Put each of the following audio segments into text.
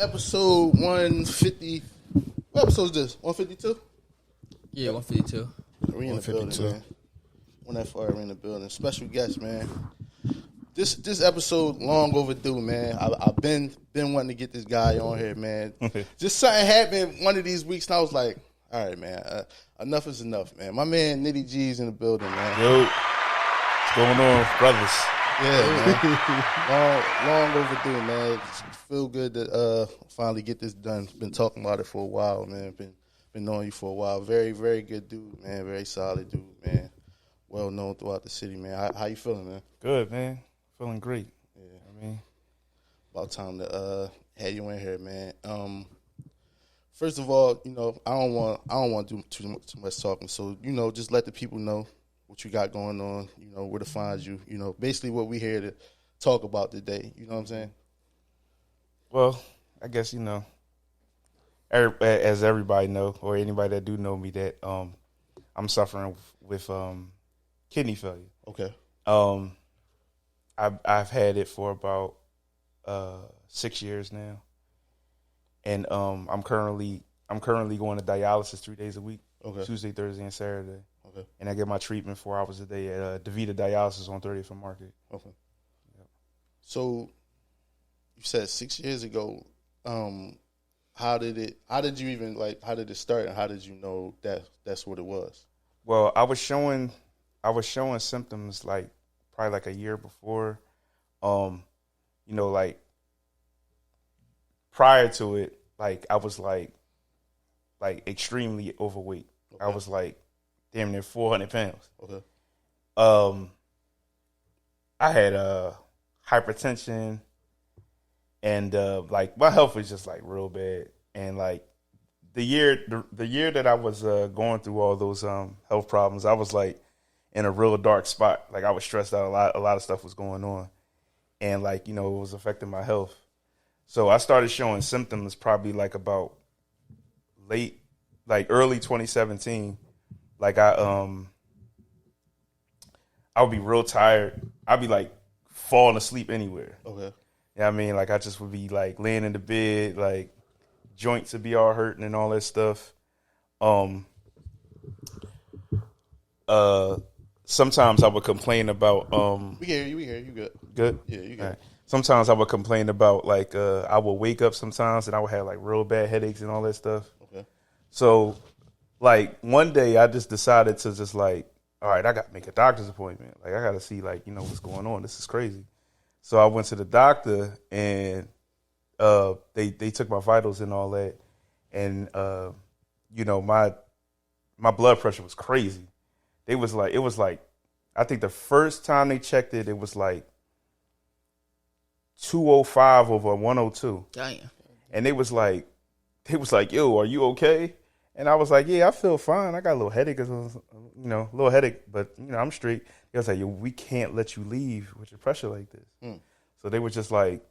episode 150. What episode is this? 152? Yeah, 152. We in the building, man. 1FR in the building. Special guest, man. This episode long overdue, man. I've been wanting to get this guy on here, man. Just something happened one of these weeks, and I was like, all right, man. Enough is enough, man. My man Nitty Geez in the building, man. Yo, what's going on, brothers? Yeah, man. long overdue, man. Feel good to finally get this done. Been talking about it for a while, man. Been knowing you for a while. Very, very good dude, man. Very solid dude, man. Well known throughout the city, man. How you feeling, man? Good, man. Feeling great. Yeah, I mean, about time to have you in here, man. First of all, I don't want to do too much talking. So, just let the people know what you got going on. Where to find you. Basically what we here to talk about today. You know what I'm saying? well, I guess as everybody know, or anybody that do know me, that I'm suffering with kidney failure. Okay. I've had it for about 6 years now, and I'm currently going to dialysis 3 days a week. Okay. Tuesday, Thursday, and Saturday. Okay. And I get my treatment 4 hours a day at DeVita Dialysis on 1FamRadio. Okay. Yep. So you said 6 years ago. How did it start, and how did you know that's what it was? Well, I was showing symptoms like probably like a year before. Like prior to it, like I was like extremely overweight. Okay. I was like damn near 400 pounds. Okay. I had hypertension, and like my health was just like real bad. And like the year that I was going through all those health problems, I was like in a real dark spot. Like I was stressed out a lot. A lot of stuff was going on, and like it was affecting my health. So I started showing symptoms probably like about early 2017. Like I would be real tired. I'd be like falling asleep anywhere. Okay. Yeah, I mean, like I just would be like laying in the bed, like joints would be all hurting and all that stuff. Sometimes I would complain about we hear you good. Good? Yeah, you good. Right. Sometimes I would complain about like I would wake up sometimes and I would have like real bad headaches and all that stuff. Okay. So like one day I just decided to just like, all right, I got to make a doctor's appointment. Like I got to see like, what's going on. This is crazy. So I went to the doctor, and they took my vitals and all that, and my blood pressure was crazy. It was like I think the first time they checked it, it was like 205 over 102. Damn. And they was like, yo, are you okay? And I was like, yeah, I feel fine. I got a little headache, but I'm straight. They was like, yo, we can't let you leave with your pressure like this. So they were just like,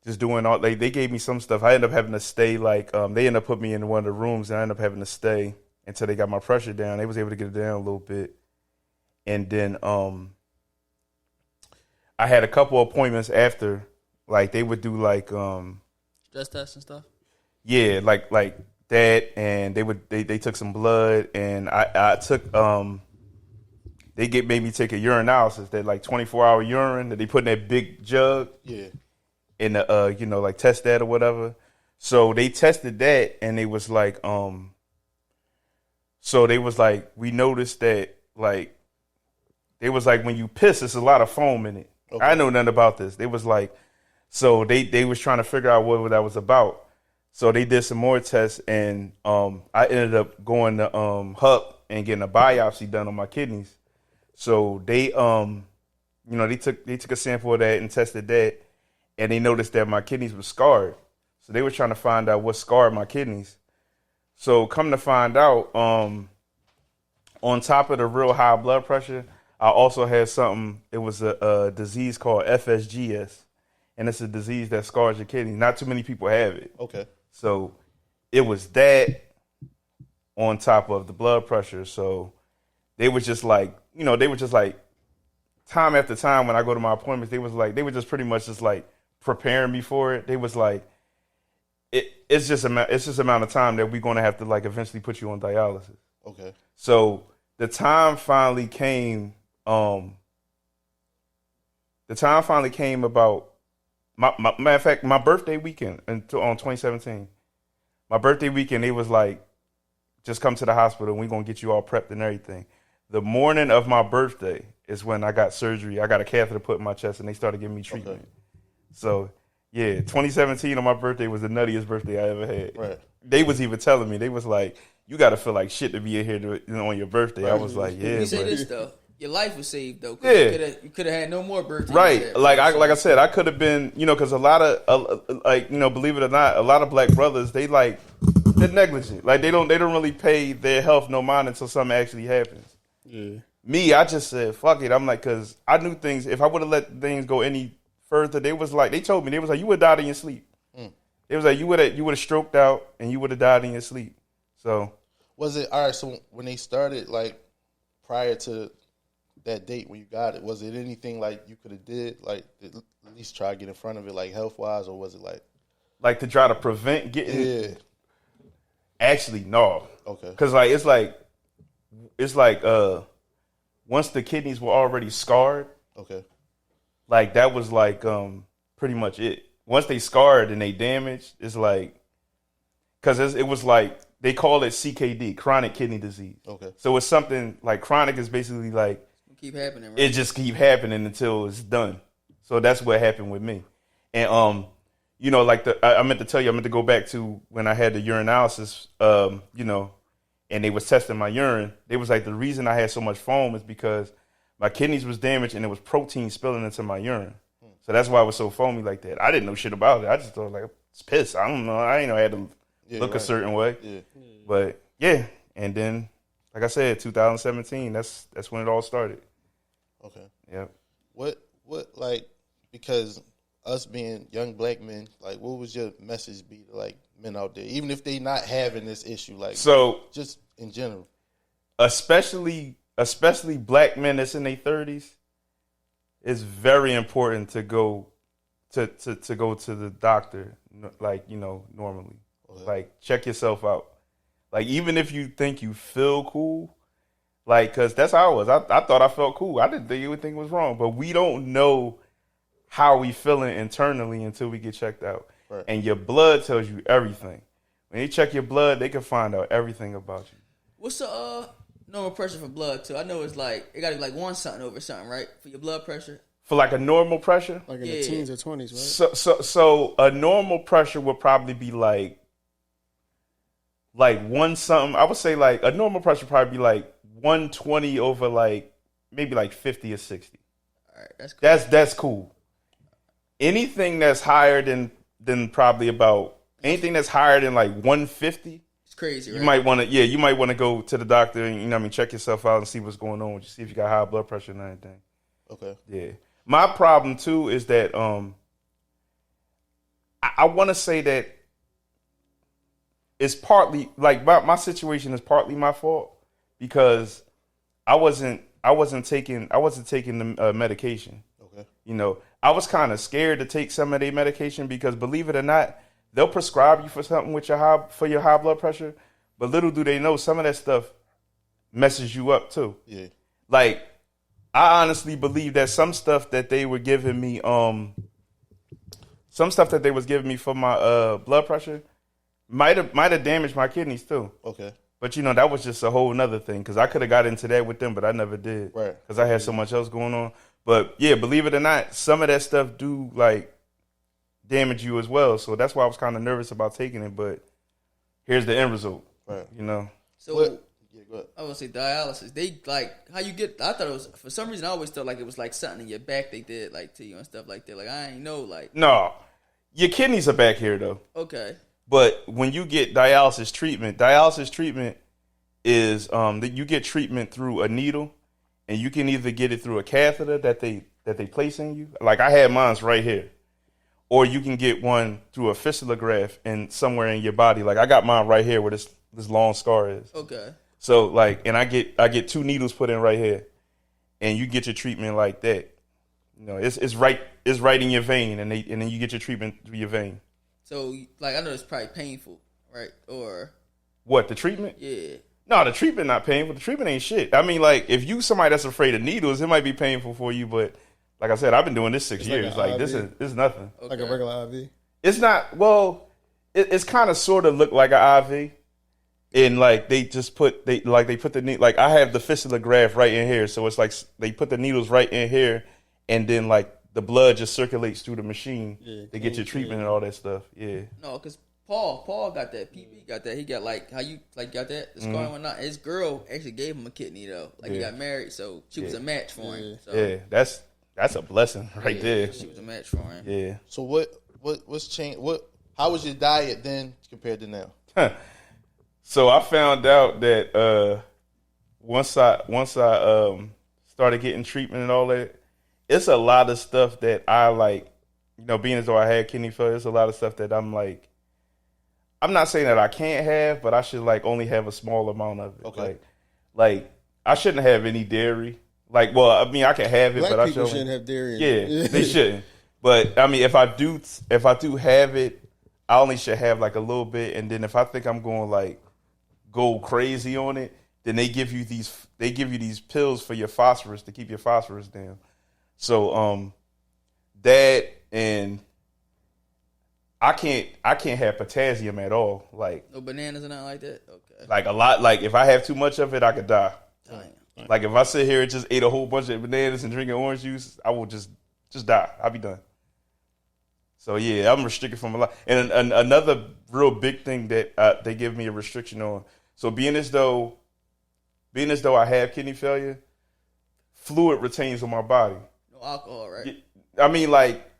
just doing all, they gave me some stuff. I ended up having to stay, like, they ended up putting me in one of the rooms, and I ended up having to stay until they got my pressure down. They was able to get it down a little bit. And then I had a couple appointments after, like they would do like stress tests and stuff. Yeah, like that, and they took some blood, and I took made me take a urinalysis, that like 24-hour urine that they put in that big jug. Yeah. And like test that or whatever. So they tested that, and they was like we noticed that like they was like when you piss, there's a lot of foam in it. Okay. I know nothing about this. They was like, so they was trying to figure out what that was about. So they did some more tests, and I ended up going to HUP and getting a biopsy done on my kidneys. So they they took a sample of that and tested that, and they noticed that my kidneys were scarred. So they were trying to find out what scarred my kidneys. So come to find out, on top of the real high blood pressure, I also had something. It was a disease called FSGS, and it's a disease that scars your kidneys. Not too many people have it. Okay. So it was that on top of the blood pressure. So they were just like, time after time when I go to my appointments, they were just pretty much just like preparing me for it. They was like, it's just amount of time that we're going to have to like eventually put you on dialysis. Okay. So the time finally came. The time finally came about. Matter of fact, my birthday weekend on 2017. My birthday weekend, they was like, just come to the hospital and we're going to get you all prepped and everything. The morning of my birthday is when I got surgery. I got a catheter put in my chest and they started giving me treatment. Okay. So, yeah, 2017 on my birthday was the nuttiest birthday I ever had. Right. They was even telling me, they was like, you got to feel like shit to be in here on your birthday. Right. I was like, yeah. You say this, though. Your life was saved, though. Yeah. You could have had no more birthdays. Right. Like I said, I could have been, because a lot of, believe it or not, a lot of black brothers, they're negligent. Like, they don't really pay their health no mind until something actually happens. Yeah. Me, I just said, fuck it. I'm like, because I knew things, if I would have let things go any further, they told me, you would have died in your sleep. It was like, you would have stroked out and you would have died in your sleep. So. Was it, all right, so when they started, like, prior to that date when you got it, was it anything like you could have did, like at least try to get in front of it, like health wise, or was it like to try to prevent getting? Yeah. Actually, no. Okay. Because it's like once the kidneys were already scarred. Okay. Like that was like pretty much it. Once they scarred and they damaged, it's like because it was like they call it CKD, chronic kidney disease. Okay. So it's something like chronic is basically like. Keep happening, right? It just keep happening until it's done. So that's what happened with me. And I meant to tell you, I meant to go back to when I had the urinalysis, and they was testing my urine. They was like, the reason I had so much foam is because my kidneys was damaged and there was protein spilling into my urine. So that's why it was so foamy like that. I didn't know shit about it. I just thought like it's piss. I don't know. I ain't know I had to look a certain way. Yeah. But yeah, and then like I said, 2017. That's when it all started. Okay. Yeah. What like, because us being young black men, like what would your message be to like men out there, even if they not having this issue, like so just in general, especially black men that's in their 30s, it's very important to go to the doctor, like normally, like check yourself out, like even if you think you feel cool. Like, because that's how I was. I thought I felt cool. I didn't think anything was wrong. But we don't know how we feeling internally until we get checked out. Right. And your blood tells you everything. When they check your blood, they can find out everything about you. What's the normal pressure for blood, too? I know it's like, it got to be like 1 something over something, right? For your blood pressure? For like a normal pressure? Like in the teens or 20s, right? So a normal pressure would probably be like 1 something. I would say like a normal pressure would probably be like 120 over like maybe like 50 or 60. All right, that's cool. That's cool. Anything that's higher than probably about anything that's higher than like 150. It's crazy, right? You might want to go to the doctor and check yourself out and see what's going on with you, see if you got high blood pressure and anything. Okay. Yeah. My problem too is that I want to say that it's partly like my situation is partly my fault. Because I wasn't taking the medication. Okay. I was kind of scared to take some of their medication because believe it or not, they'll prescribe you for something with your high blood pressure, but little do they know some of that stuff messes you up too. Yeah. Like I honestly believe that some stuff that they were giving me for my blood pressure might have damaged my kidneys too. Okay. But that was just a whole nother thing because I could have got into that with them, but I never did. Right. Because I had so much else going on. But yeah, believe it or not, some of that stuff do like damage you as well. So that's why I was kind of nervous about taking it. But here's the end result. Right. So yeah, go ahead. I was gonna say dialysis. They like how you get. I thought it was for some reason. I always thought like it was like something in your back they did like to you and stuff like that. Like I ain't know like. No, your kidneys are back here though. Okay. But when you get dialysis treatment is that you get treatment through a needle, and you can either get it through a catheter that they place in you. Like I had mine's right here, or you can get one through a fistula graft and somewhere in your body. Like I got mine right here where this long scar is. Okay. So like, and I get 2 needles put in right here, and you get your treatment like that. It's right in your vein, and then you get your treatment through your vein. So, like, I know it's probably painful, right? Or what, the treatment? Yeah. No, the treatment not painful. The treatment ain't shit. I mean, like, if you somebody that's afraid of needles, it might be painful for you. But like I said, I've been doing this 6 years. Like this is nothing. Okay. Like a regular IV. It's not. Well, it's kind of sort of look like an IV, and like they put the needle. Like I have the fistula graft right in here, so it's like they put the needles right in here, and then like the blood just circulates through the machine to get your treatment and all that stuff. Yeah. No, because Paul got that. PB got that. He got like how you like got that. The scar and whatnot. His girl actually gave him a kidney though. Like he got married, so she was a match for him. So. Yeah, that's a blessing right there. She was a match for him. Yeah. So what's changed? How was your diet then compared to now? So I found out that once I started getting treatment and all that, it's a lot of stuff that I like. You know, being as though I had kidney failure, it's a lot of stuff that I'm like. I'm not saying that I can't have, but I should like only have a small amount of it. Okay. Like I shouldn't have any dairy. Like, well, I mean, I can have it, Black but I people shouldn't have dairy. Yeah, they shouldn't. But I mean, if I do have it, I only should have like a little bit, and then if I think I'm going like go crazy on it, then they give you these pills for your phosphorus to keep your phosphorus down. So that and I can't have potassium at all. Like no bananas and nothing like that. Okay. Like a lot. Like if I have too much of it, I could die. Damn. Like if I sit here and just ate a whole bunch of bananas and drinking orange juice, I will just die. I'll be done. So yeah, I'm restricted from a lot. And another real big thing that they give me a restriction on. So being as though I have kidney failure, fluid retains on my body. No alcohol, right? I mean, like,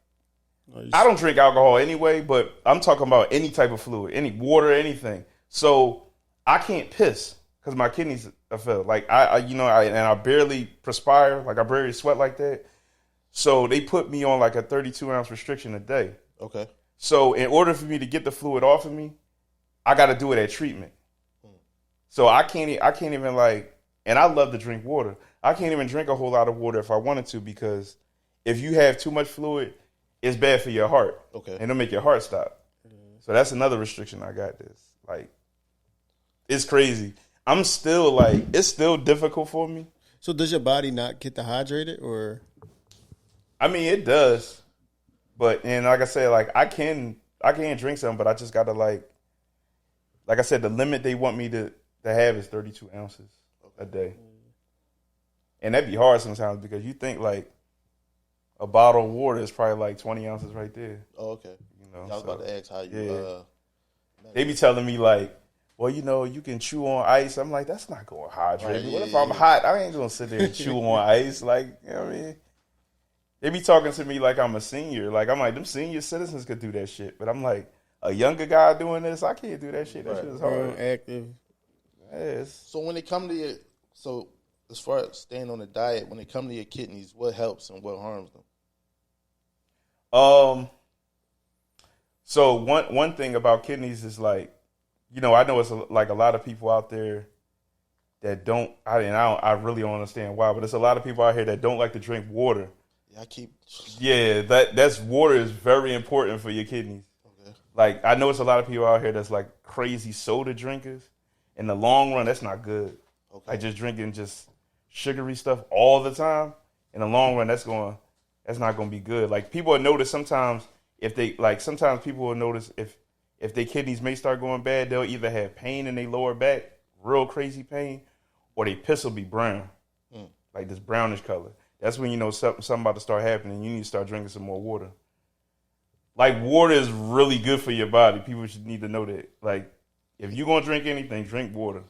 I don't drink alcohol anyway, but I'm talking about any type of fluid, any water, anything. So I can't piss because my kidneys are failed. Like I barely perspire, like I barely sweat like that. So they put me on like a 32-ounce restriction a day. Okay. So in order for me to get the fluid off of me, I got to do it at treatment. So I can't even like, and I love to drink water. I can't even drink a whole lot of water if I wanted to, because if you have too much fluid, it's bad for your heart. Okay. And it'll make your heart stop. So that's another restriction I got this. Like, it's crazy. I'm still like, it's still difficult for me. So does your body not get dehydrated or? I mean, it does. And like I said, like I can drink something, but I just gotta like I said, the limit they want me to have is 32 ounces a day. And that'd be hard sometimes because you think like a bottle of water is probably like 20 ounces right there. Oh, okay. You know, I was about to ask how you. They be telling me like, well, you know, you can chew on ice. I'm like, that's not going to hydrate me. What if I'm hot? I ain't gonna sit there and chew on ice. Like, you know what I mean? They be talking to me like I'm a senior. Like, I'm like, them senior citizens could do that shit. But I'm like, a younger guy doing this, I can't do that shit. That shit is hard. Active. Yes. So when it come to as far as staying on the diet, when it come to your kidneys, what helps and what harms them? So one thing about kidneys is like, you know, I know it's like a lot of people out there that don't. I really don't understand why, but there's a lot of people out here that don't like to drink water. Yeah, that's water is very important for your kidneys. Okay. Like I know it's a lot of people out here that's like crazy soda drinkers. In the long run, that's not good. Okay. Like just drinking just sugary stuff all the time. In the long run, that's not going to be good. Like people will notice sometimes sometimes people will notice if their kidneys may start going bad, they'll either have pain in their lower back, real crazy pain, or their piss will be brown, like this brownish color. That's when you know something about to start happening. You need to start drinking some more water. Like water is really good for your body. People should need to know that. Like if you're going to drink anything, drink water.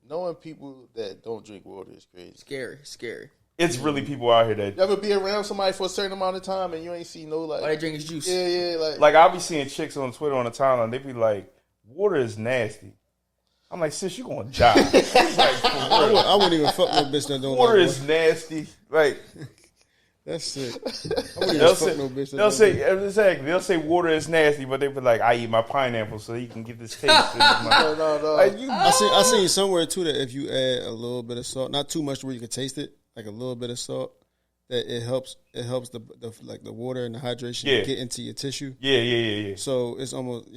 Knowing people that don't drink water is crazy. Scary. It's really people out here that... You ever be around somebody for a certain amount of time and you ain't see no like... All they drink is juice. Yeah. Like I'll be seeing chicks on Twitter on the timeline, they be like, water is nasty. I'm like, sis, you gonna die. Like, I wouldn't even fuck no bitch that don't water like is nasty. Like... That's sick. I wouldn't even fuck no bitch that they'll say water is nasty, but they be like, I eat my pineapple so you can get this taste. No. Like, I seen somewhere too that if you add a little bit of salt, not too much where you can taste it, like a little bit of salt, that it helps the like the water and the hydration get into your tissue. Yeah. So it's almost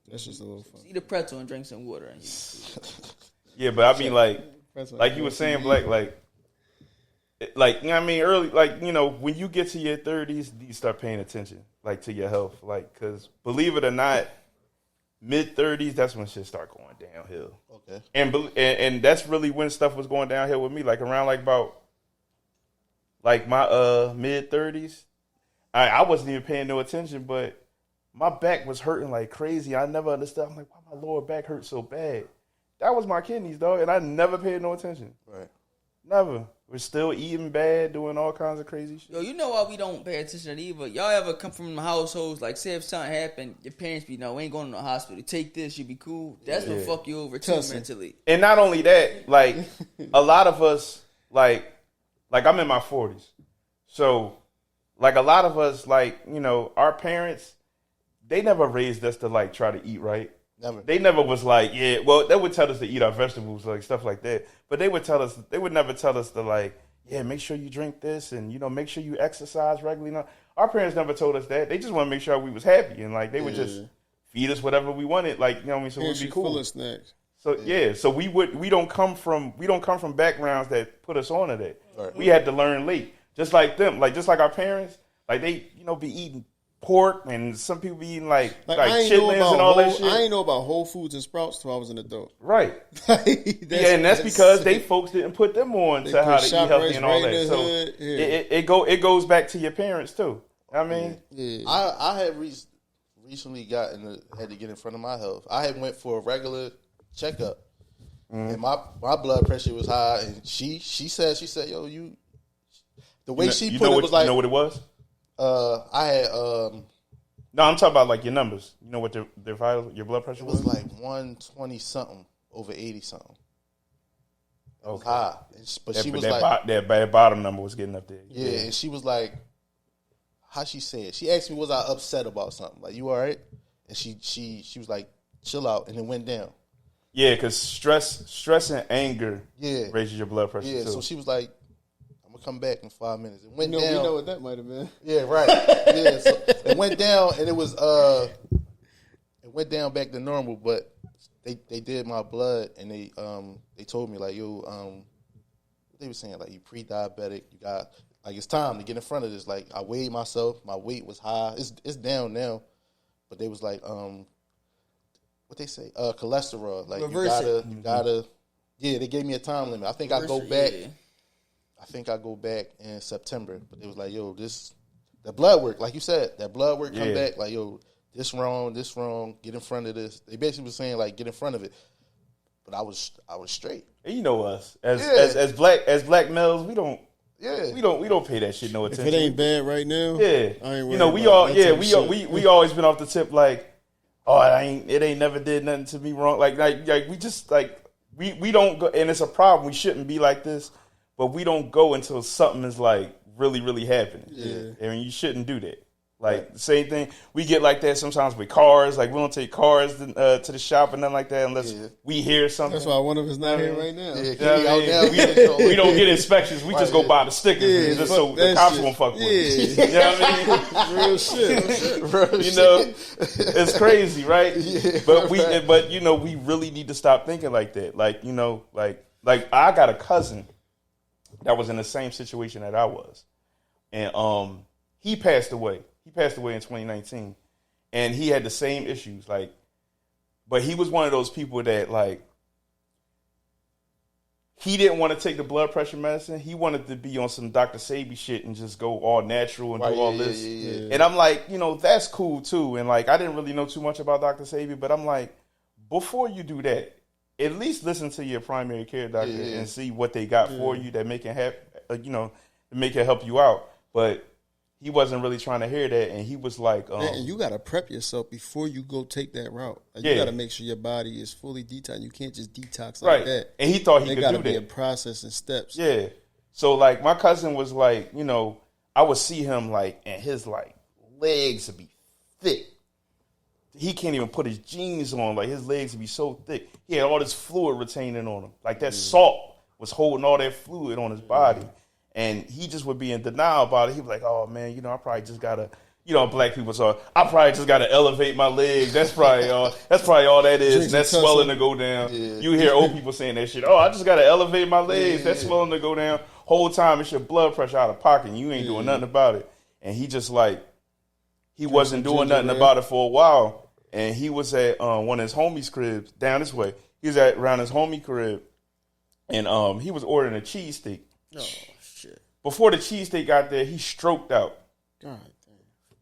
that's just a little fun. Eat a pretzel and drink some water. And yeah, but I mean like you were saying, Black, like you know what I mean, early, like, you know, when you get to your 30s, you start paying attention, like, to your health, like, because believe it or not, mid-30s, that's when shit start going downhill. Okay. And that's really when stuff was going downhill with me, like, around, like, about, like, my mid-30s. I wasn't even paying no attention, but my back was hurting like crazy. I never understood. I'm like, why my lower back hurt so bad? That was my kidneys, dog, and I never paid no attention. Right. Never. We're still eating bad, doing all kinds of crazy shit. Yo, you know why we don't pay attention to either? Y'all ever come from households, like, say if something happened, your parents be, no, we ain't going to the hospital. Take this, you be cool. That's what fuck you over too mentally. And not only that, like, a lot of us, like I'm in my 40s. So, like, a lot of us, like, you know, our parents, they never raised us to, like, try to eat right. Never. They never was like, they would tell us to eat our vegetables, like stuff like that. But they would never tell us to, like, make sure you drink this and, you know, make sure you exercise regularly. No, our parents never told us that. They just want to make sure we was happy, and like they would just feed us whatever we wanted, like, you know what I mean, so we'd be cool. Full of snacks. So so we don't come from backgrounds that put us onto that. Right. We had to learn late, just like them, like just like our parents, like they, you know, be eating pork, and some people be eating like chitlins and all that shit. I ain't know about Whole Foods and Sprouts till I was an adult. Right. And that's because they folks didn't put them on to how to eat healthy and all that. So it goes back to your parents too. I mean, I had recently had to get in front of my health. I had went for a regular checkup, and my blood pressure was high, and she said, yo, you. The way she put it was like, you know what it was? I had no, I'm talking about like your numbers. You know what their vital, your blood pressure was? It was like 120 something over 80 something. It was high, but she was like that bottom number was getting up there. Yeah, and she was like, how she say it? She asked me, was I upset about something? Like, you all right? And she was like, chill out, and it went down. Yeah, because stress and anger raises your blood pressure too. So she was like, come back in 5 minutes. It went down. We know what that might have been. Yeah, right. Yeah, so it went down, and it was it went down back to normal. But they did my blood, and they told me like, yo, they were saying like, you pre-diabetic, you got like, it's time to get in front of this. Like, I weighed myself, my weight was high. It's down now, but they was like, what they say, cholesterol. Like, you gotta. Yeah, they gave me a time limit. I think I go back. I think I go back in September, but it was like, yo, the blood work, like you said, that blood work come back, like, yo, this wrong, get in front of this. They basically were saying like, get in front of it, but I was straight. And you know us as black males, we don't pay that shit no attention. If it ain't bad right now, I ain't you know, we always been off the tip like, oh, it ain't never did nothing to me wrong. Like we just like we don't go, and it's a problem. We shouldn't be like this. But we don't go until something is like really, really happening. Yeah. And you shouldn't do that. Like, the same thing, we get like that sometimes with cars. Like, we don't take cars to the shop and nothing like that unless we hear something. That's why one of us not here right now. We don't get inspections. We just go buy the stickers just so the cops won't fuck with us. You know what I mean? Real shit. You know, it's crazy, right? Yeah, but you know, we really need to stop thinking like that. Like, you know, like I got a cousin that was in the same situation that I was. And he passed away. He passed away in 2019. And he had the same issues. Like, but he was one of those people that, like, he didn't want to take the blood pressure medicine. He wanted to be on some Dr. Sabi shit and just go all natural and do all this. Yeah. And I'm like, you know, that's cool too. And like, I didn't really know too much about Dr. Sabi, but I'm like, before you do that, at least listen to your primary care doctor and see what they got for you that make it make it help you out. But he wasn't really trying to hear that, and he was like, and you got to prep yourself before you go take that route. Like, you got to make sure your body is fully detoxed. You can't just detox like that. And he thought he could do that. There got to be a process and steps. Yeah. So like, my cousin was like, you know, I would see him like, and his like legs would be thick. He can't even put his jeans on. Like, his legs would be so thick. He had all this fluid retaining on him. Like, that salt was holding all that fluid on his body. And he just would be in denial about it. He'd be like, oh, man, I probably just got to, black people, so I probably just got to elevate my leg. That's probably all that is. And that's swelling to go down. Yeah. You hear old people saying that shit. Oh, I just got to elevate my legs. That's swelling to go down. Whole time it's your blood pressure out of pocket. And you ain't doing nothing about it. And he just like, he wasn't doing nothing about it for a while. And he was at one of his homies' cribs down this way. He was around his homie crib. And he was ordering a cheesesteak. Oh, shit. Before the cheesesteak got there, he stroked out. God damn.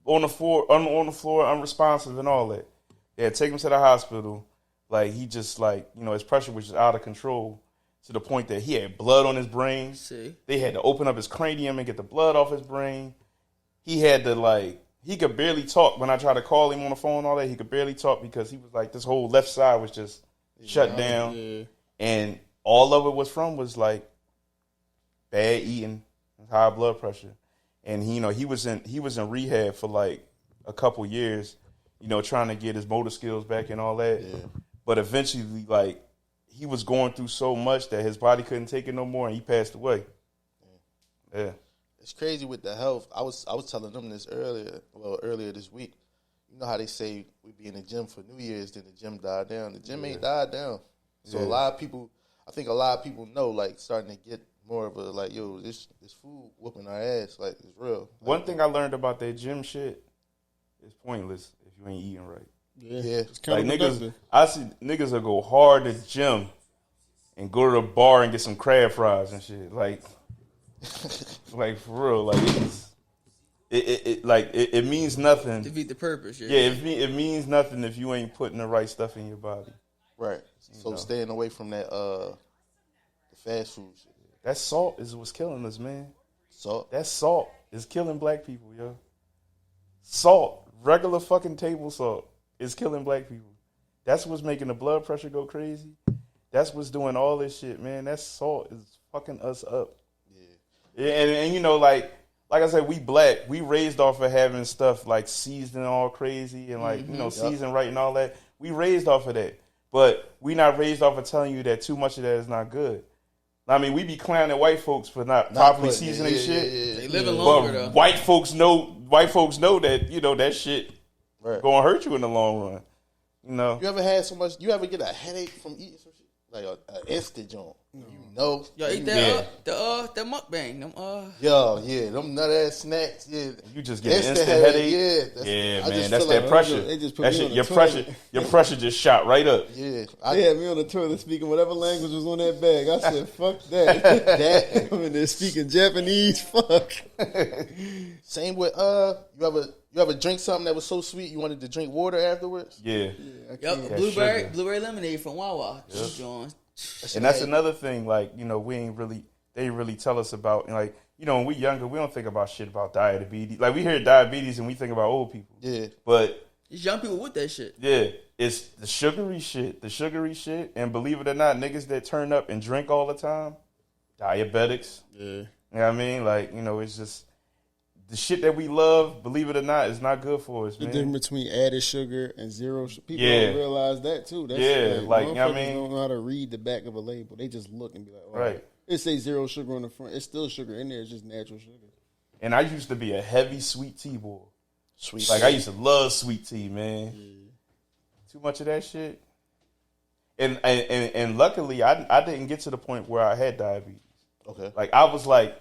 On the floor, unresponsive and all that. They had to take him to the hospital. Like, he just, like, his pressure was just out of control to the point that he had blood on his brain. See? They had to open up his cranium and get the blood off his brain. He had to, like, he could barely talk. When I tried to call him on the phone and all that, he could barely talk because he was like, this whole left side was just shut down. Yeah. And all of it was like bad eating, high blood pressure. And he was in rehab for like a couple years, trying to get his motor skills back and all that. Yeah. But eventually, like, he was going through so much that his body couldn't take it no more, and he passed away. Yeah. It's crazy with the health. I was telling them this earlier this week. You know how they say we be in the gym for New Year's, then the gym died down. The gym ain't died down. So a lot of people, I think a lot of people know, like, starting to get more of a, like, yo, this food whooping our ass, like, it's real. One thing I learned about that gym shit is pointless if you ain't eating right. Yeah. Like, niggas, I see niggas will go hard at the gym and go to the bar and get some crab fries and shit. Like, like, for real, like, it means nothing. Defeat the purpose. Yeah, it means nothing if you ain't putting the right stuff in your body. Right. So staying away from that the fast food shit. That salt is what's killing us, man. Salt? That salt is killing black people, yo. Salt, regular fucking table salt, is killing black people. That's what's making the blood pressure go crazy. That's what's doing all this shit, man. That salt is fucking us up. Yeah, and like I said, we black. We raised off of having stuff like seasoned all crazy and like, seasoned right and all that. We raised off of that. But we not raised off of telling you that too much of that is not good. I mean, we be clowning white folks for not properly seasoning shit. Yeah. They living longer, though. White folks know that, that shit gonna hurt you in the long run. You ever had so much, you ever get a headache from eating some shit? Like an instant joint. Yo, eat that that mukbang. Them nut ass snacks. Yeah, you just get an instant headache. Yeah, man, that's that pressure. They just put your pressure just shot right up. Yeah, they had me on the toilet speaking whatever language was on that bag. I said, "Fuck that." I'm in there speaking Japanese. Fuck. Same with you ever drink something that was so sweet you wanted to drink water afterwards? Yeah. Blueberry lemonade from Wawa. Yep. And that's another thing, like, they didn't really tell us about, like, when we younger, we don't think about shit about diabetes. Like, we hear diabetes and we think about old people. Yeah. But it's young people with that shit. Yeah. It's the sugary shit. And believe it or not, niggas that turn up and drink all the time, diabetics. Yeah. You know what I mean? Like, it's just the shit that we love, believe it or not, is not good for us, man. The difference between added sugar and zero sugar. People don't realize that, too. That's you know what I mean? Don't know how to read the back of a label. They just look and be like, right. It say zero sugar on the front. It's still sugar in there. It's just natural sugar. And I used to be a heavy sweet tea boy. I used to love sweet tea, man. Yeah. Too much of that shit. And luckily, I didn't get to the point where I had diabetes. Okay. Like, I was like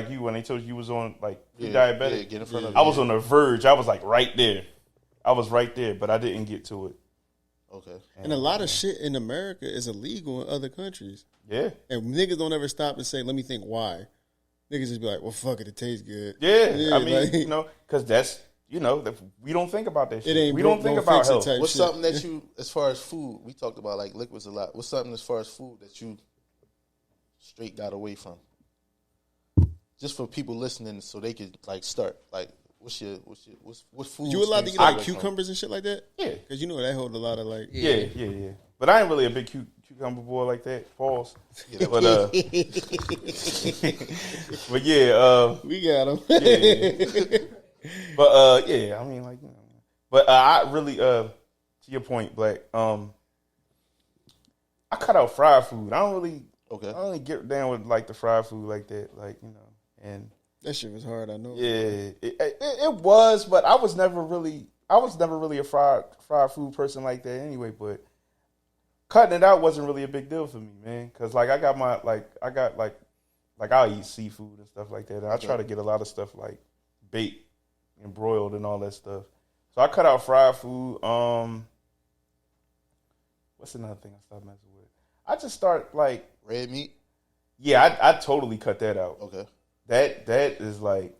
you when they told you was on, like, pre-diabetic. Yeah, get in front of I was on the verge. I was, like, right there. I was right there, but I didn't get to it. Okay. And a lot of shit in America is illegal in other countries. Yeah. And niggas don't ever stop and say, let me think why. Niggas just be like, well, fuck it tastes good. Yeah. I mean, because that's, we don't think about that shit. We don't think about health. What's something that you, as far as food, we talked about, like, liquids a lot. What's something as far as food that you straight got away from? Just for people listening so they could, like, start. Like, what food? You allowed to get like cucumbers and shit like that? Yeah. Because that hold a lot of, like... Yeah. But I ain't really a big cucumber boy like that. Pause. Yeah. But but yeah. We got him. Yeah. But I mean, like, But I really, to your point, Black, I cut out fried food. I don't really get down with, like, the fried food like that. Like, And that shit was hard. I know. Yeah, it was, but I was never really a fried food person like that anyway. But cutting it out wasn't really a big deal for me, man. Because like I'll eat seafood and stuff like that. And I try to get a lot of stuff like baked and broiled and all that stuff. So I cut out fried food. What's another thing I stopped messing with? I just start like red meat. Yeah, I totally cut that out. Okay. That is like,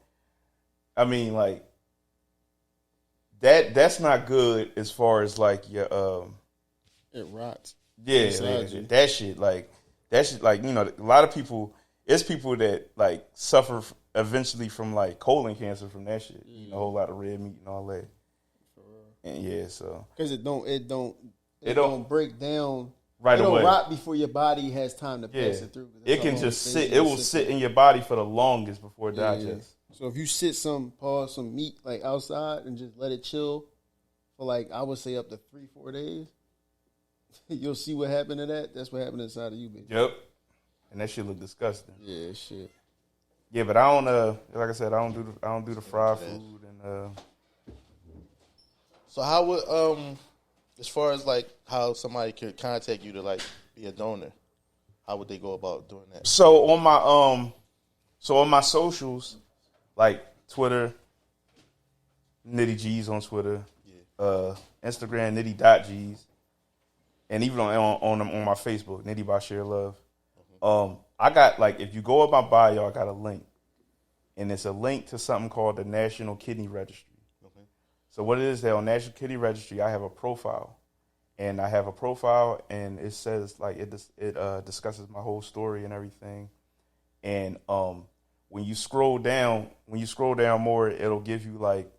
I mean, like that's not good as far as like your it rots. Yeah, that shit like you know, a lot of people. It's people that like suffer eventually from like colon cancer from that shit. You know, a whole lot of red meat and all that. For real. And yeah, so because it don't break down. Right It'll away. rot before your body has time to pass it through. It can just sit. It will sit in your body for the longest before it digests. So if you sit some meat like outside and just let it chill for like I would say up to 3-4 days, you'll see what happened to that. That's what happened inside of you, baby. Yep. And that shit look disgusting. Yeah, shit. Yeah, but I don't. Like I said, I don't do the fried food and. So how would as far as like how somebody could contact you to like be a donor, how would they go about doing that? So on my socials, like Twitter, Nitty Geez on Twitter, Instagram Nitty.Geez, and even on my Facebook, Nitty by Share Love. I got like if you go up my bio, I got a link, and it's a link to something called the National Kidney Registry. Okay. So what it is that on National Kidney Registry, I have a profile, and it says like it discusses my whole story and everything, and when you scroll down more, it'll give you like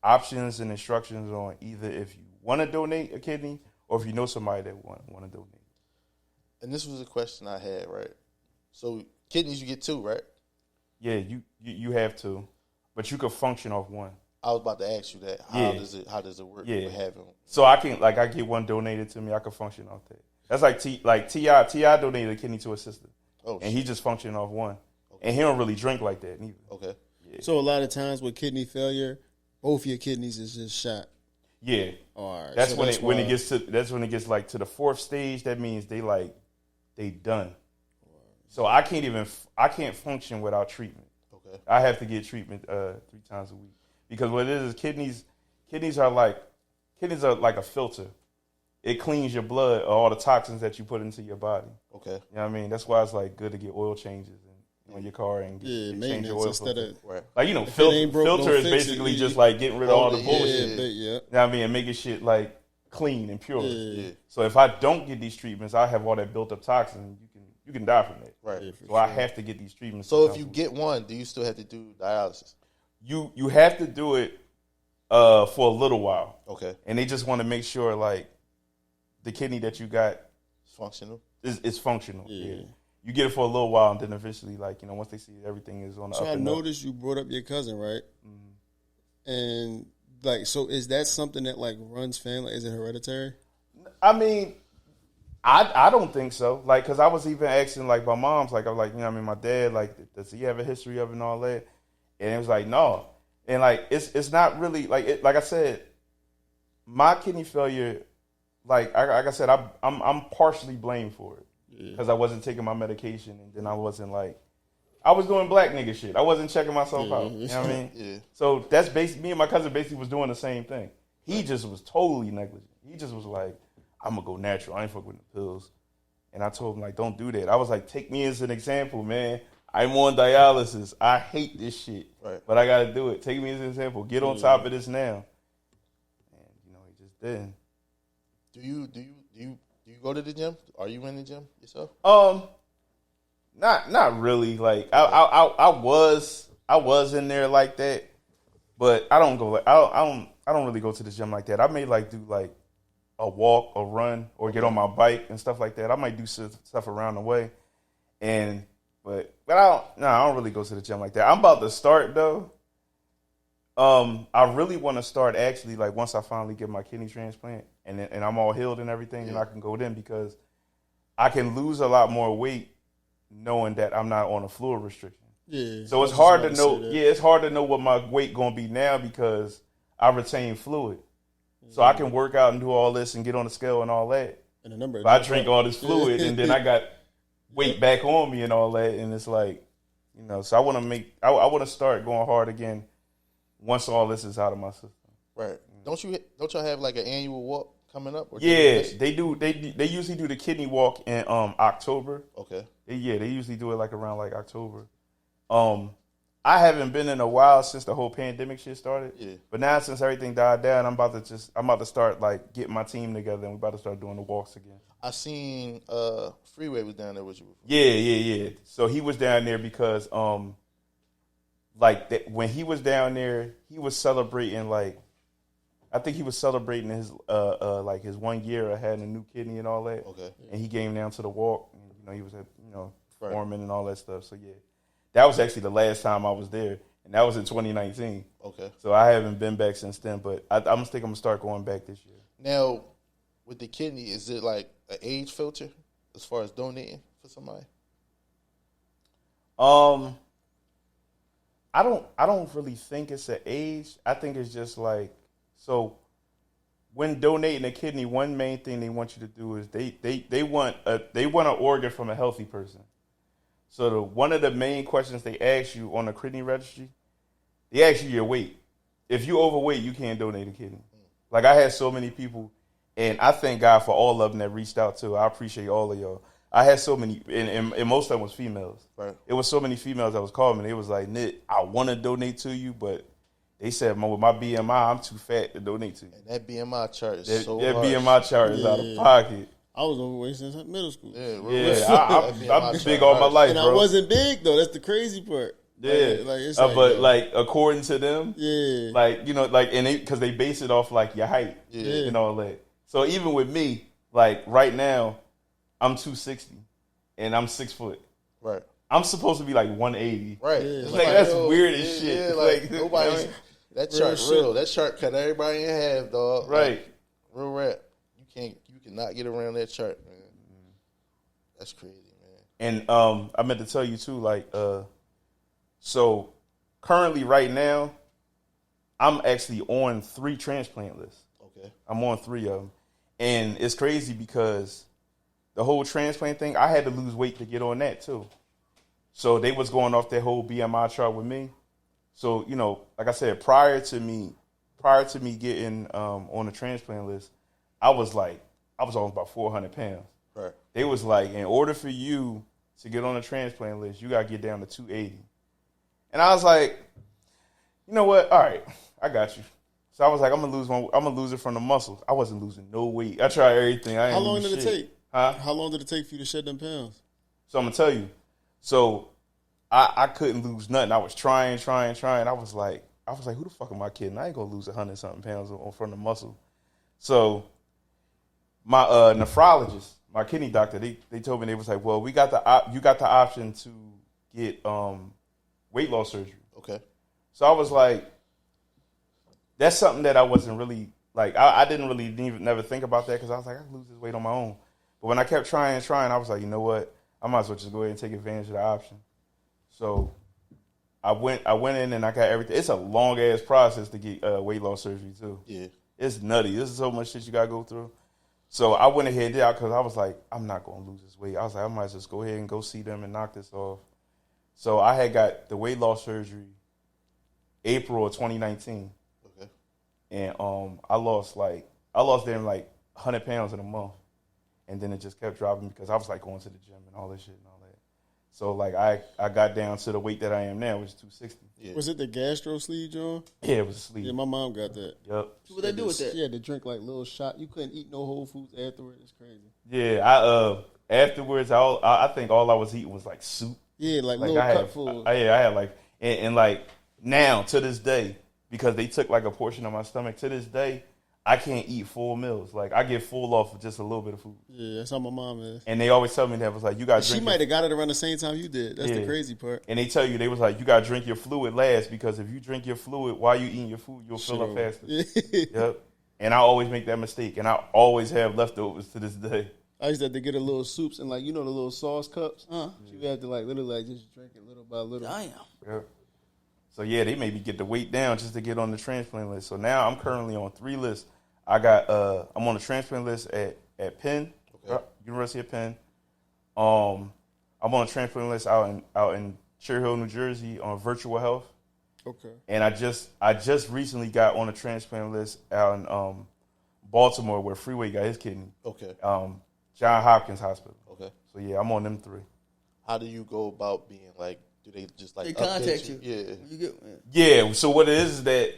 options and instructions on either if you want to donate a kidney or if you know somebody that want to donate. And this was a question I had, right? So kidneys you get 2, right? Yeah, you have to, but you could function off one. I was about to ask you that. How does it work? Yeah. With having? So I get one donated to me. I can function off that. That's like T.I. donated a kidney to his sister. Oh, and he just functioning off one, and he don't really drink like that neither. Okay. Yeah. So a lot of times with kidney failure, both your kidneys is just shot. Yeah. All right. That's when it gets to the 4th stage. That means they done. So I can't function without treatment. Okay. I have to get treatment 3 times a week because what it is kidneys are like a filter. It cleans your blood of all the toxins that you put into your body. Okay. You know what I mean? That's why it's like good to get oil changes on your car and change your oil filter. Right. Like, you know, broke, filter is basically just like getting rid of all the bullshit. Yeah. You know what I mean? And making shit like clean and pure. Yeah. So if I don't get these treatments, I have all that built up toxin. You can die from that. Right. Yeah, so I have to get these treatments. So if you get one, do you still have to do dialysis? You have to do it for a little while. Okay. And they just want to make sure like the kidney that you got functional is functional. Yeah. You get it for a little while, and then eventually, like, you know, once they see everything is on the so up I and noticed you brought up your cousin, right? Mm-hmm. And like, so is that something that like runs family? Is it hereditary? I mean, I don't think so. Like, because I was even asking like my mom's, like, I was like, you know, what I mean, my dad, like, does he have a history of it and all that? And it was like, no. And like, it's not really like like I said, my kidney failure. Like I said, I'm partially blamed for it because I wasn't taking my medication, and then I wasn't like, I was doing black nigga shit. I wasn't checking myself out. You know what I mean? Yeah. So that's basically me and my cousin basically was doing the same thing. He just was totally negligent. He just was like, I'm gonna go natural. I ain't fuck with the pills. And I told him like, don't do that. I was like, take me as an example, man. I'm on dialysis. I hate this shit, but I gotta do it. Take me as an example. Get on top of this now. And you know, he just didn't. Do you go to the gym? Are you in the gym yourself? Not really. Like I was in there like that, but I don't go. I don't really go to the gym like that. I may like do like a walk, or run, or get on my bike and stuff like that. I might do stuff around the way, but I don't really go to the gym like that. I'm about to start though. I really want to start actually like once I finally get my kidney transplant and I'm all healed and everything, and I can go then because I can lose a lot more weight knowing that I'm not on a fluid restriction. Yeah. So it's hard to know. Yeah, it's hard to know what my weight gonna be now because I retain fluid, so I can work out and do all this and get on the scale and all that. And the number. But I drink all this fluid and then I got weight back on me and all that, and it's like, So I want to I want to start going hard again once all this is out of my system. Right. Don't y'all have like an annual walk coming up? Or Yeah, they do. They usually do the kidney walk in October. Okay. They usually do it like around like October. I haven't been in a while since the whole pandemic shit started. Yeah. But now since everything died down, I'm about to start like getting my team together and we're about to start doing the walks again. I seen Freeway was down there with you before. Yeah. So he was down there because when he was down there, he was celebrating I think he was celebrating his his 1 year of having a new kidney and all that. Okay. And he came down to the walk and he was performing right. and all that stuff. So yeah. That was actually the last time I was there, and that was in 2019. Okay. So I haven't been back since then, but I think I'm going to start going back this year. Now, with the kidney, is it like an age filter as far as donating for somebody? I don't really think it's an age. I think it's just when donating a kidney, one main thing they want you to do is they want an organ from a healthy person. So one of the main questions they ask you on the kidney registry, they ask you your weight. If you're overweight, you can't donate a kidney. Like I had so many people, and I thank God for all of them that reached out too. I appreciate all of y'all. I had so many, and most of them was females. Right. It was so many females that was calling me. They was like, Nit, I want to donate to you, but they said, with my BMI, I'm too fat to donate to you. And that BMI chart is so that harsh. BMI chart is out of pocket. I was overweight since middle school. I've been big all my life, and bro. I wasn't big though. That's the crazy part. Yeah, but according to them, because they base it off like your height, and all that. So even with me, like right now, I'm 260, and I'm 6 foot. Right. I'm supposed to be like 180. Right. Yeah. That's weird as shit. Yeah, nobody's that chart real. That chart cut everybody in half, dog. Right. Real rap. You cannot get around that chart, man. That's crazy, man. And I meant to tell you too, so currently right now, I'm actually on 3 transplant lists. Okay. I'm on 3 of them. And it's crazy because the whole transplant thing, I had to lose weight to get on that too. So they was going off that whole BMI chart with me. So, like I said, prior to me getting on the transplant list, I was almost about 400 pounds. Right. They was like, in order for you to get on the transplant list, you got to get down to 280. And I was like, you know what? All right, I got you. So I was like, I'm gonna lose it from the muscles. I wasn't losing no weight. I tried everything. How long did it take? Huh? How long did it take for you to shed them pounds? So I'm gonna tell you. So I couldn't lose nothing. I was trying. I was like, who the fuck am I kidding? I ain't gonna lose 100-something pounds from the muscle. So my nephrologist, my kidney doctor, they told me, they was like, well, you got the option to get weight loss surgery. Okay. So I was like, that's something that I wasn't really I didn't really never think about that because I was like, I can lose this weight on my own. But when I kept trying, I was like, you know what? I might as well just go ahead and take advantage of the option. So I went in and I got everything. It's a long ass process to get weight loss surgery too. Yeah. It's nutty. This is so much shit you gotta go through. So I went ahead and did it because I was like, I'm not gonna lose this weight. I was like, I might as well just go ahead and go see them and knock this off. So I had got the weight loss surgery April of 2019. Okay. And I lost damn 100 pounds in a month. And then it just kept dropping because I was going to the gym and all this shit and all that. So I got down to the weight that I am now, which is 260. Yeah. Was it the gastro sleeve, John? Yeah, it was a sleeve. Yeah, my mom got that. Yep. What they do with that? She had to drink little shot. You couldn't eat no Whole Foods afterwards. It's crazy. Yeah, afterwards, I think all I was eating was soup. Yeah, little cupfuls. I had and now to this day, because they took a portion of my stomach, to this day, I can't eat full meals. I get full off of just a little bit of food. Yeah, that's how my mom is. And they always tell me that was you got to drink. She might have got it around the same time you did. That's the crazy part. And they tell you, they was you got to drink your fluid last because if you drink your fluid while you eating your food, you'll fill up faster. Yeah. Yep. And I always make that mistake. And I always have leftovers to this day. I used to have to get a little soups and like the little sauce cups. You have to like literally like just drink it little by little. Damn. Yeah. So yeah, they made me get the weight down just to get on the transplant list. So now I'm currently on 3 lists. I'm on the transplant list at Penn, University of Penn. I'm on a transplant list out in Cherry Hill, New Jersey on virtual health. Okay. And I just recently got on a transplant list out in Baltimore where Freeway got his kidney. Okay. John Hopkins Hospital. Okay. So yeah, I'm on them 3. How do you go about being like? Do they just like They contact you? Yeah. Yeah. So what it is that,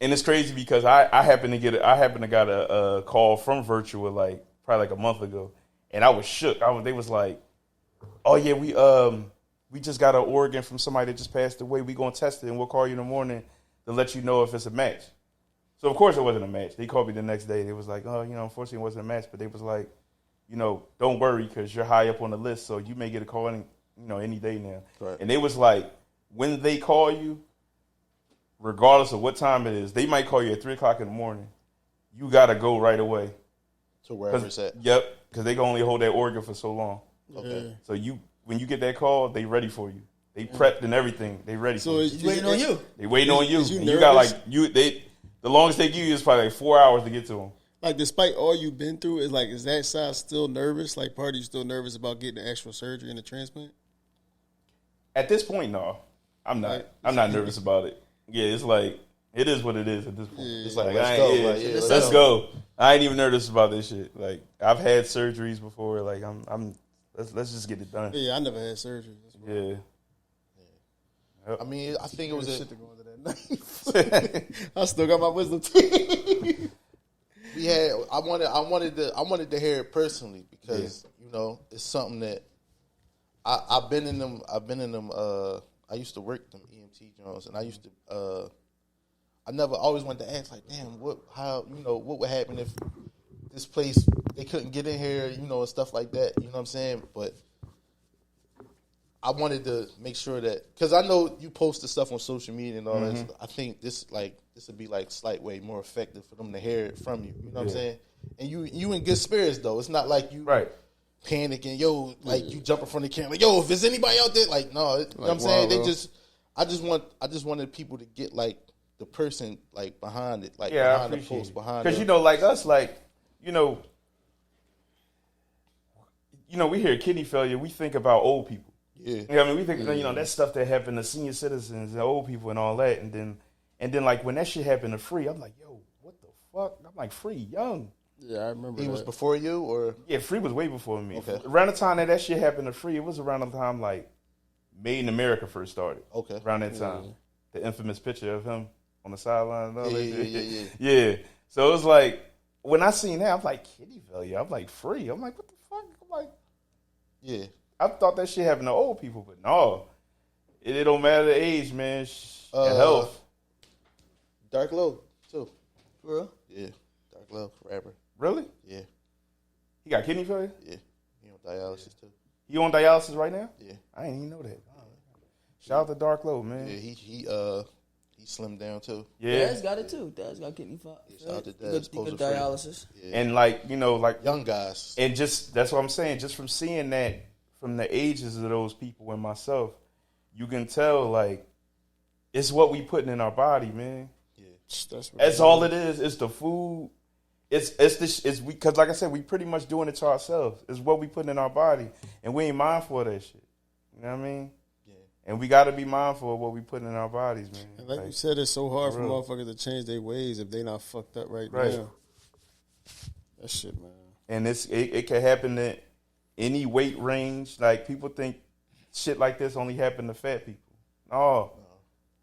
and it's crazy because I happened to get a call from virtual like probably like a month ago, and I was shook. They was like, oh yeah, we just got an organ from somebody that just passed away. We gonna test it and we'll call you in the morning to let you know if it's a match. So of course it wasn't a match. They called me the next day. They was like, oh, unfortunately it wasn't a match, but they was like, don't worry because you're high up on the list, so you may get a call any day now. Right. And they was like, when they call you, regardless of what time it is, they might call you at 3:00 in the morning. You gotta go right away to wherever it's at. Yep, because they can only hold that organ for so long. Okay. So when you get that call, they ready for you. They prepped and everything. They ready for you. He's waiting on you. They waiting on you. You And you got nervous? the longest they give you is probably like 4 hours to get to them. Like, despite all you've been through, is that side still nervous? Like, part of you still nervous about getting the actual surgery and the transplant? At this point, no. I'm not. I'm not nervous about it. Yeah, it's like, it is what it is at this point. Yeah. It's like, let's go. Let's go. I ain't even nervous about this shit. Like, I've had surgeries before. Like, let's just get it done. Yeah, I never had surgery. Yeah. I mean, I think it was shit to go under that knife. I still got my wisdom teeth. I wanted to hear it personally because it's something that I've been in them. I used to work them EMT joints, and I used to. I never always wanted to ask like, damn, what would happen if this place they couldn't get in here, and stuff like that. You know what I'm saying? But I wanted to make sure that because I know you post the stuff on social media and all that. I think this would be like slight way more effective for them to hear it from you. You know what I'm saying? And you in good spirits though. It's not like you panicking, you jumping from the camera, like, if there's anybody out there, like, no, you know what I'm saying? I just wanted people to get like the person like behind it, like behind the post, behind it. Because like us, like we hear kidney failure, we think about old people. Yeah, I mean, we think that stuff that happened to senior citizens and old people and all that, and then like when that shit happened to Free, I'm like, yo, what the fuck? I'm like, Free, young. Yeah, I remember. He was before you, or Free was way before me. Okay. Around the time that shit happened to Free, it was around the time like Made in America first started. Okay, around that time, the infamous picture of him on the sideline and all that shit. Yeah. So it was like when I seen that, I'm like, kidney failure. I'm like, Free. I'm like, what the fuck? I'm like, yeah. I thought that shit happened to old people, but no, it don't matter the age, man. And health. Dark Low too. For real? Yeah, Dark Low rapper. Really? Yeah. He got kidney failure? Yeah. He on dialysis too. He on dialysis right now? Yeah. I didn't even know that. Shout out to Dark Low, man. Yeah, he slimmed down too. Yeah. Dad's got it too. Dad's got kidney failure. Yeah, shout out to He Dad's good dialysis. Yeah. And like young guys. And just that's what I'm saying. Just from seeing that from the ages of those people and myself, you can tell like it's what we putting in our body, man. Yeah, that's all it is. It's the food. Because like I said, we pretty much doing it to ourselves. It's what we putting in our body, and we ain't mindful of that shit. You know what I mean? Yeah. And we got to be mindful of what we putting in our bodies, man. And like you said, it's so hard for motherfuckers to change their ways if they not fucked up right now. That shit, man. And it can happen at any weight range. Like people think shit like this only happen to fat people.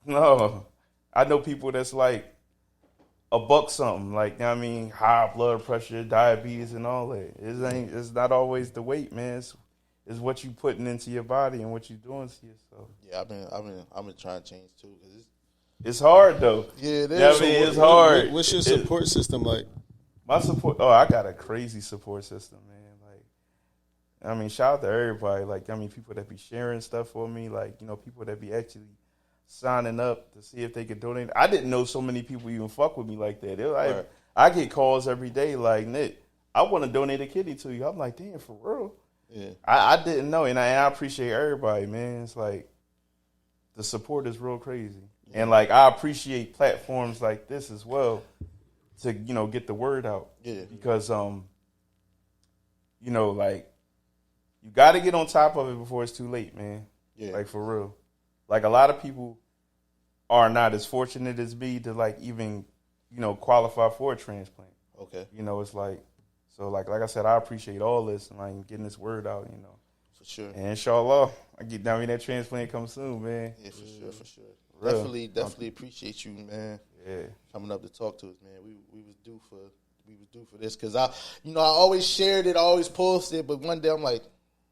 No. I know people that's like $1 something, like, you know what I mean, high blood pressure, diabetes, and all that. It's not always the weight, man. It's what you putting into your body and what you doing to yourself. Yeah, I've been trying to change too, cause it's hard though. Yeah, it is. You know what I mean? It's hard. What's your support system like? My support. Oh, I got a crazy support system, man. Like, I mean, shout out to everybody. Like, I mean, people that be sharing stuff for me. Like, people that be actually signing up to see if they could donate. I didn't know so many people even fuck with me like that. I get calls every day like, Nick, I want to donate a kidney to you. I'm like, damn, for real? Yeah. I didn't know, and I appreciate everybody, man. It's like the support is real crazy, and like I appreciate platforms like this as well to get the word out. Yeah. Because like you got to get on top of it before it's too late, man. Yeah. Like for real. Like a lot of people are not as fortunate as me to like even qualify for a transplant. Okay. It's like. So, like I said, I appreciate all this and like getting this word out, For sure. And inshallah, I get down when that transplant comes soon, man. Yeah, for sure. Real. Definitely appreciate you, man. Yeah. Coming up to talk to us, man. We was due for this because I always shared it, I always posted, but one day I'm like,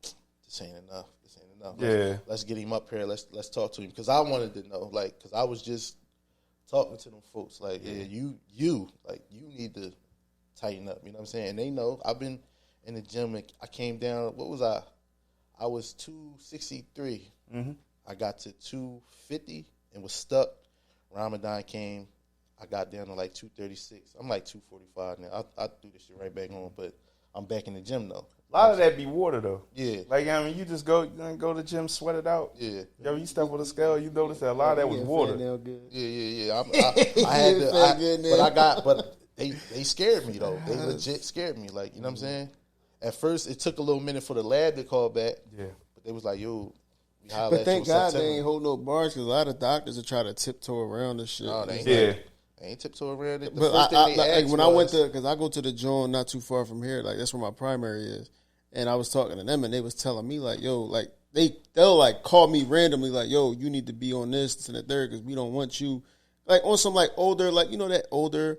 this ain't enough. Let's get him up here. Let's talk to him because I wanted to know, like, because I was just talking to them folks, like, you need to tighten up, you know what I'm saying? And they know I've been in the gym. And I came down. What was I? I was 263. Mm-hmm. I got to 250 and was stuck. Ramadan came. I got down to like 236. I'm like 245 now. I threw this shit right back on, but I'm back in the gym though. A lot of that be water though. Yeah. Like you just go to the gym, sweat it out. Yeah. Yo, you step on the scale, you notice that a lot of that was water. Yeah. But they scared me though. They legit scared me. Like, you know what I'm saying? At first, it took a little minute for the lab to call back. Yeah. But they was like, yo, we but thank God they ain't hold no bars because a lot of doctors are trying to tiptoe around this shit. No, they ain't. Yeah. They ain't tiptoe around it. But I went to, because I go to the joint not too far from here, like that's where my primary is. And I was talking to them and they was telling me like, yo, like they'll like call me randomly like, yo, you need to be on this and the third because we don't want you like on some like older, like, that older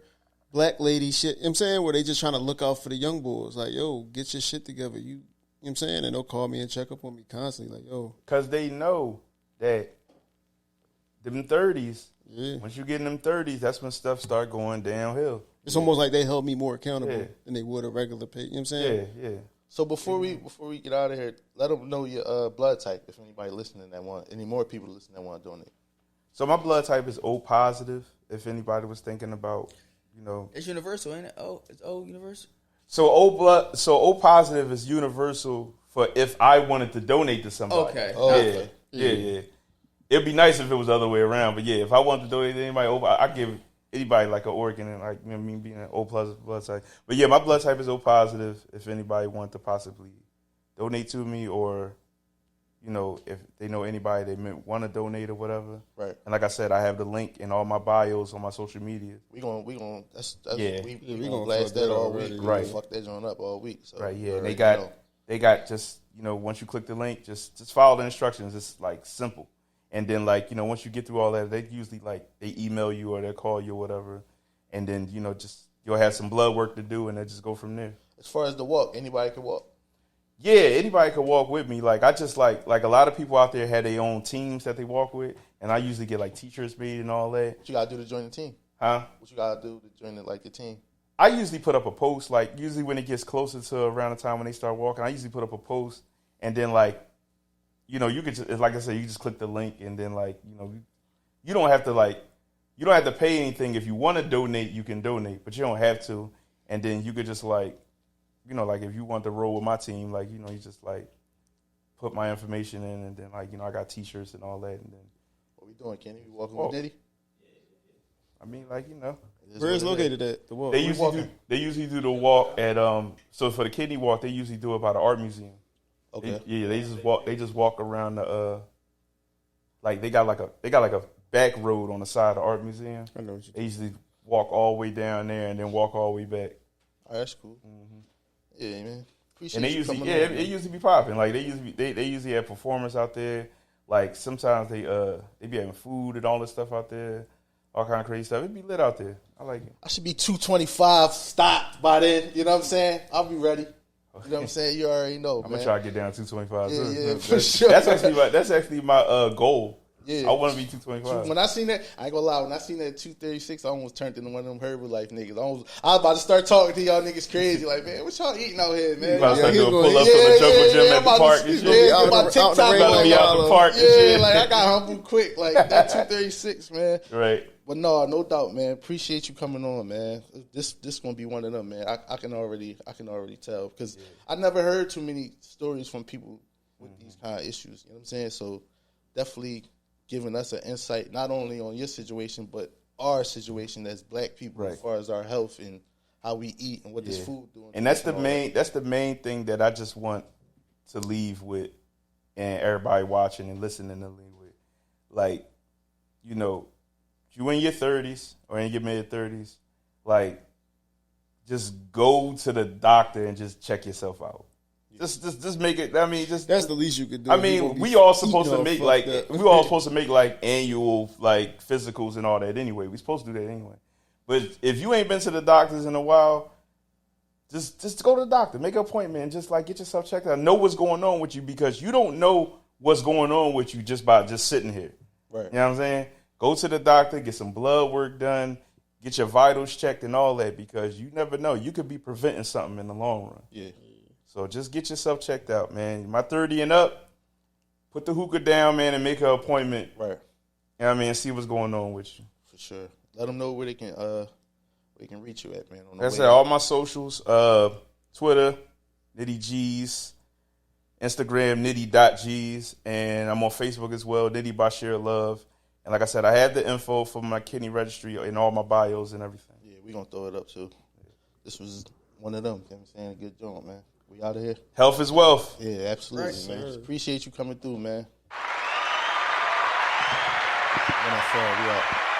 black lady shit, you know what I'm saying, where they just trying to look out for the young boys. Like, yo, get your shit together. You know what I'm saying? And they'll call me and check up on me constantly. Like, yo. Because they know that them 30s, yeah. Once you get in them 30s, that's when stuff start going downhill. It's almost like they held me more accountable than they would a regular pay. You know what I'm saying? Yeah. So before we get out of here, let them know your blood type if anybody listening any more people listening that want to donate. So my blood type is O positive, if anybody was thinking about, It's universal, ain't it? Oh, it's O universal. So O positive is universal for if I wanted to donate to somebody. Okay. Oh, okay. Yeah. It'd be nice if it was the other way around, but yeah, if I wanted to donate to anybody, I give anybody like an organ and like me being an O plus blood type. But yeah, my blood type is O positive. If anybody wanted to possibly donate to me, or if they know anybody they want to donate or whatever. Right. And like I said, I have the link in all my bios on my social media. We gonna we gonna blast that all week. Right. Fuck that joint up all week. So right. Yeah. And they got just once you click the link, just follow the instructions. It's like simple. And then once you get through all that, they usually they email you or they call you or whatever, and then just you'll have some blood work to do, and then just go from there. As far as the walk, anybody can walk. Yeah, anybody could walk with me. Like I just like a lot of people out there had their own teams that they walk with, and I usually get like t-shirts made and all that. What you gotta do to join the team? Huh? What you gotta do to join the team? I usually put up a post. Like usually when it gets closer to around the time when they start walking, I usually put up a post, and then you could just, like I said, you just click the link, and then you don't have to pay anything. If you want to donate, you can donate, but you don't have to. And then you could just if you want to roll with my team, you just put my information in, and then I got t-shirts and all that, and then what we doing, Kenny? We walking with Nitty? I mean, where is located at the walk? They usually do the walk at so for the kidney walk, they usually do it by the art museum. Okay. They just walk around the they got a back road on the side of the art museum. I know what you They usually walk all the way down there and then walk all the way back. Oh, that's cool. Mm-hmm. Yeah, man. Appreciate and they you usually coming on, it usually be popping. Like they usually have performers out there. Like sometimes they be having food and all this stuff out there, all kind of crazy stuff. It be lit out there. I like it. I should be 225 stopped by then. You know what I'm saying? I'll be ready. You know what I'm saying? You already know, I'm man. gonna try to get down to 225. Yeah, for sure. That's actually my goal Yeah. I want to be 225. When I seen that, I ain't gonna lie. When I seen that 236, I almost turned into one of them Herbalife niggas. I was about to start talking to y'all niggas crazy. Like, man, what y'all eating out here, man? You about to start doing pull-ups from the jungle gym at the park and shit. Yeah, out my the TikTok about to be out the park and shit. like I got humbled quick. Like that 236, man. Right. But no doubt, man. Appreciate you coming on, man. This gonna be one of them, man. I can already tell because I never heard too many stories from people with these kind of issues. You know what I'm saying? So definitely giving us an insight not only on your situation but our situation as black people as far as our health and how we eat and what this food doing. And that's the main thing that I just want to leave with, and everybody watching and listening to leave with, like, you know. You in your 30s or in your mid 30s, like, just go to the doctor and just check yourself out. Just make it. I mean, that's the least you could do. I mean, we all supposed to make like annual like physicals and all that anyway. We supposed to do that anyway. But if you ain't been to the doctors in a while, just go to the doctor, make an appointment, and just like get yourself checked out. Know what's going on with you because you don't know what's going on with you just by just sitting here. Right. You know what I'm saying? Go to the doctor, get some blood work done, get your vitals checked and all that because you never know. You could be preventing something in the long run. Yeah. So just get yourself checked out, man. My 30 and up, put the hookah down, man, and make an appointment. Right. You know what I mean? And see what's going on with you. For sure. Let them know where they can reach you at, man. That's it. All my socials, Twitter, Nitty Geez, Instagram, Nitty.Geez, and I'm on Facebook as well, Nitty by Share Love. And like I said, I have the info for my kidney registry in all my bios and everything. Yeah, we're going to throw it up, too. This was one of them. You know what I'm saying? A good joint, man. We out of here. Health is wealth. Yeah, absolutely, right, man. Appreciate you coming through, man. 1FamRadio, we out.